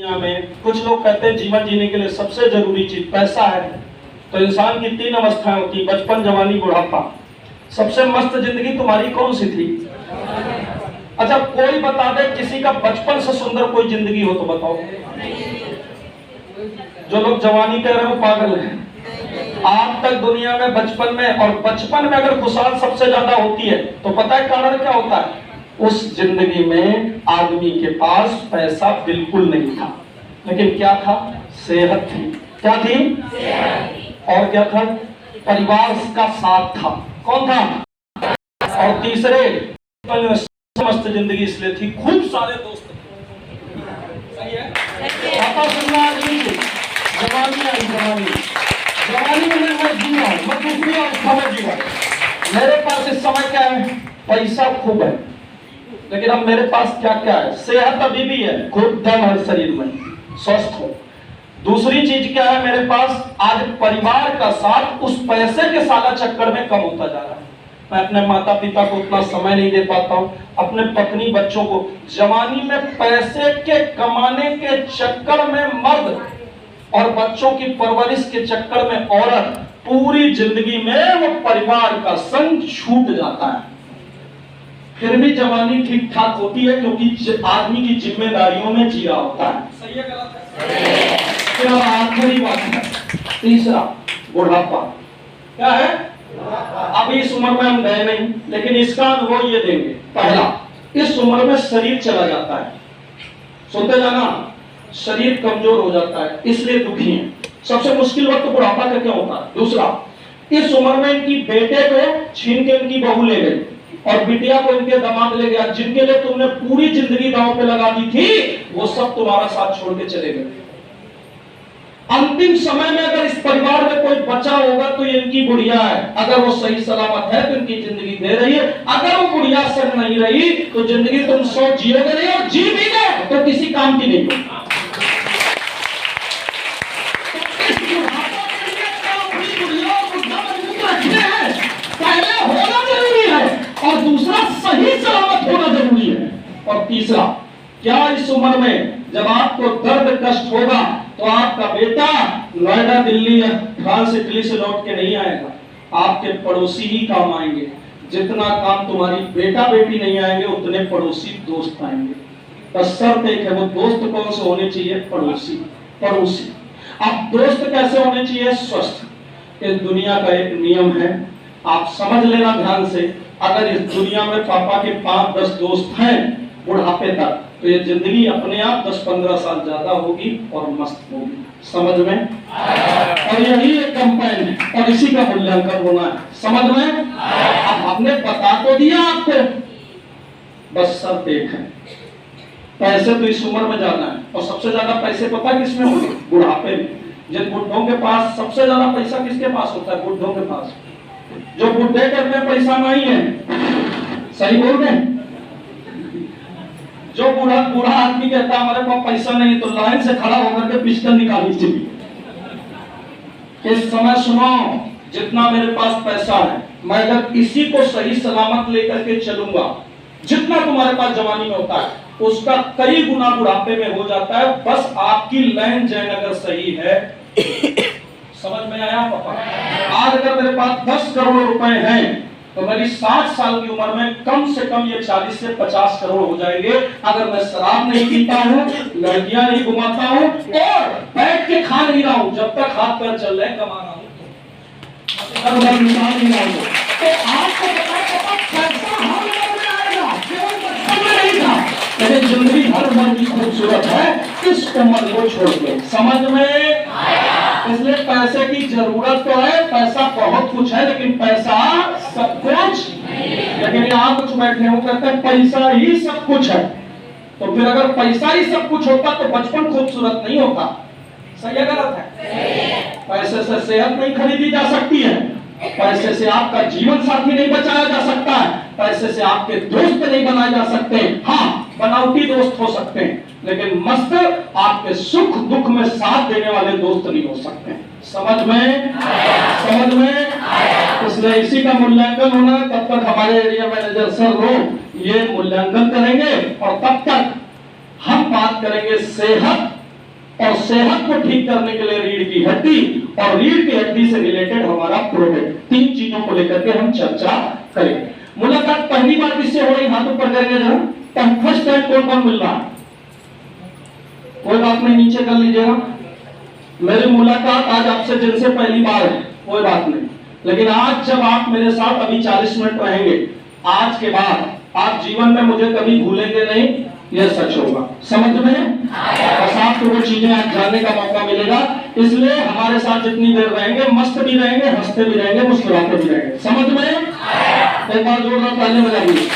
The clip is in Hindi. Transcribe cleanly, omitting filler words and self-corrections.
दुनिया में कुछ लोग कहते हैं जीवन जीने के लिए सबसे जरूरी चीज पैसा है। तो इंसान की 3 अवस्थाएं होती, बचपन, जवानी, बुढ़ापा। सबसे मस्त जिंदगी तुम्हारी कौन सी थी? अच्छा, कोई बता दे किसी का बचपन से सुंदर कोई जिंदगी हो तो बताओ। जो लोग जवानी कह रहे हो पागल हैं। आज तक दुनिया में बचपन में, और बचपन में अगर खुशहाल सबसे ज्यादा होती है तो पता है कारण क्या होता है? उस जिंदगी में आदमी के पास पैसा बिल्कुल नहीं था, लेकिन क्या था? सेहत थी। क्या थी? और क्या था? परिवार का साथ था। कौन था? और तीसरे, मस्त जिंदगी इसलिए थी, खूब सारे दोस्त थे। सही है? पापा सुनना आदमी थी। जवानी आई, जवानी में मैं जीवा, मैं दूसरी अवस्था में जीवा। मेरे पास इस समय क्या है? पैसा खूब है, लेकिन अब मेरे पास क्या क्या है? सेहत अभी भी है, खूब दम है शरीर में, स्वस्थ हो। दूसरी चीज क्या है मेरे पास? आज परिवार का साथ उस पैसे के साला चक्कर में कम होता जा रहा है। मैं अपने माता पिता को उतना समय नहीं दे पाता हूँ, अपने पत्नी बच्चों को। जवानी में पैसे के कमाने के चक्कर में मर्द और बच्चों की परवरिश के चक्कर में औरत पूरी जिंदगी में वो परिवार का संग छूट जाता है। फिर भी जवानी ठीक ठाक होती है, क्योंकि आदमी की जिम्मेदारियों में जिया होता है। सही है, गलत है? फिर आखिरी बात है, तीसरा, बुढ़ापा। क्या है? अभी इस उम्र में हम गए नहीं, लेकिन इसका अनुभव ये देंगे। पहला, इस उम्र में शरीर चला जाता है। सुनते जाना, शरीर कमजोर हो जाता है, इसलिए दुखी है। सबसे मुश्किल वक्त तो बुढ़ापा का क्या होता है? दूसरा, इस उम्र में इनकी बेटे को छीन के इनकी बहू ले गई और बिटिया को इनके दामाद ले गया। जिनके लिए तुमने पूरी जिंदगी दांव पे लगा दी थी, वो सब तुम्हारा साथ छोड़ के चले गए। अंतिम समय में अगर इस परिवार में कोई बचा होगा तो ये इनकी बुढ़िया है। अगर वो सही सलामत है तो इनकी जिंदगी दे रही है। अगर वो बुढ़िया सर नहीं रही तो जिंदगी तुम 100 जियोगे नहीं, और जी भी गए तो किसी काम की नहीं होगी। पहले होना जरूरी है, और दूसरा सही सलामत होना जरूरी है। और तीसरा, क्या इस उम्र में जब आपको दर्द कष्ट होगा तो आपका बेटा नोएडा, दिल्ली या फ्रांस, इटली से लौट के नहीं आएगा, आपके पड़ोसी ही काम आएंगे। जितना काम तुम्हारी बेटा बेटी नहीं आएंगे, उतने पड़ोसी दोस्त आएंगे। बस शर्त एक है, वो दोस्त कौन से होने चाहिए? पड़ोसी। पड़ोसी। अब दोस्त कैसे होने चाहिए? स्वस्थ। इस दुनिया का एक नियम है, आप समझ लेना ध्यान से। अगर इस दुनिया में पापा के 5-10 दोस्त हैं बुढ़ापे तक, तो ये जिंदगी अपने आप 10-15 साल ज्यादा होगी और मस्त होगी। समझ में? और यही एक कंपेन है, और इसी का मूल्यांकन होना है। समझ में? अब हमने बता तो दिया आपको, बस शर्त एक है, पैसे तो इस उम्र में जाना है। और सबसे ज्यादा पैसे पता किसमें होंगे? बुढ़ापे में। जिन बुढ़ों के पास सबसे ज्यादा पैसा किसके पास होता है? बुढ़ों के पास। जो बुढ़े करने पैसा नहीं है, सही बोल रहे हैं? जो बूढ़ा आदमी कहता है हमारे पास पैसा नहीं, तो लाइन से खड़ा होकर के पिस्टल निकालनी चाहिए। इस समय सुनो, जितना मेरे पास पैसा है, मैं अगर इसी को सही सलामत लेकर के चलूंगा, जितना तुम्हारे पास जवानी में होता है उसका कई गुना बुढ़ापे में हो जाता है। बस आपकी लाइन जैन अगर सही है। समझ में आया पापा? आज अगर मेरे पास 10 करोड़ रुपए हैं तो मेरी 60 साल की उम्र में कम से कम ये 40 से 50 करोड़ हो जाएंगे। अगर मैं शराब नहीं पीता हूँ, लड़कियां नहीं घुमाता हूँ, और बैठ के खा नहीं रहा हूँ, जब तक हाथ पैर चल रहे कमा रहा हूँ, तो आपको पैसा हर उम्र में आएगा, केवल बचपन में नहीं था। मेरी जिंदगी हर उम्र की खूबसूरत है, इस उम्र को छोड़ के। समझ में? इसलिए पैसे की जरूरत तो है, पैसा बहुत कुछ है, लेकिन पैसा सब कुछ। लेकिन यहाँ कुछ बैठे हो कहते हैं पैसा ही सब कुछ है। तो फिर अगर पैसा ही सब कुछ होता तो बचपन खूबसूरत नहीं होता। सही है, गलत है? पैसे से सेहत नहीं खरीदी जा सकती है, पैसे से आपका जीवन साथी नहीं बचाया जा सकता है, पैसे से आपके दोस्त नहीं बनाए जा सकते। हाँ, बनावटी दोस्त हो सकते हैं, लेकिन मस्त आपके सुख दुख में साथ देने वाले दोस्त नहीं हो सकते। समझ में? समझ में? इसलिए इसी का मूल्यांकन होना। तब तक हमारे एरिया मैनेजर सर लोग ये मूल्यांकन करेंगे, और तब तक हम बात करेंगे सेहत और सेहत को ठीक करने के लिए रीढ़ की हड्डी, और रीढ़ की हड्डी से रिलेटेड हमारा प्रोडक्ट, 3 चीजों को लेकर के हम चर्चा करेंगे। मुलाकात पहली बार किससे हो रही, हाथ ऊपर करके जरा। फर्स्ट टाइम कौन कौन मिल रहा है? कोई बात नहीं, नीचे कर लीजिएगा। मेरी मुलाकात आज आपसे जिनसे पहली बार है, कोई बात नहीं, लेकिन आज जब आप मेरे साथ अभी 40 मिनट रहेंगे, आज के बाद आप जीवन में मुझे कभी भूलेंगे नहीं, यह सच होगा। समझ में? बस आपको वो चीजें आज जानने का मौका मिलेगा, इसलिए हमारे साथ जितनी देर रहेंगे मस्त भी रहेंगे, हंसते भी रहेंगे, मुस्कुराते भी रहेंगे। समझ में? एक बार जोरदार ताली बजाइए।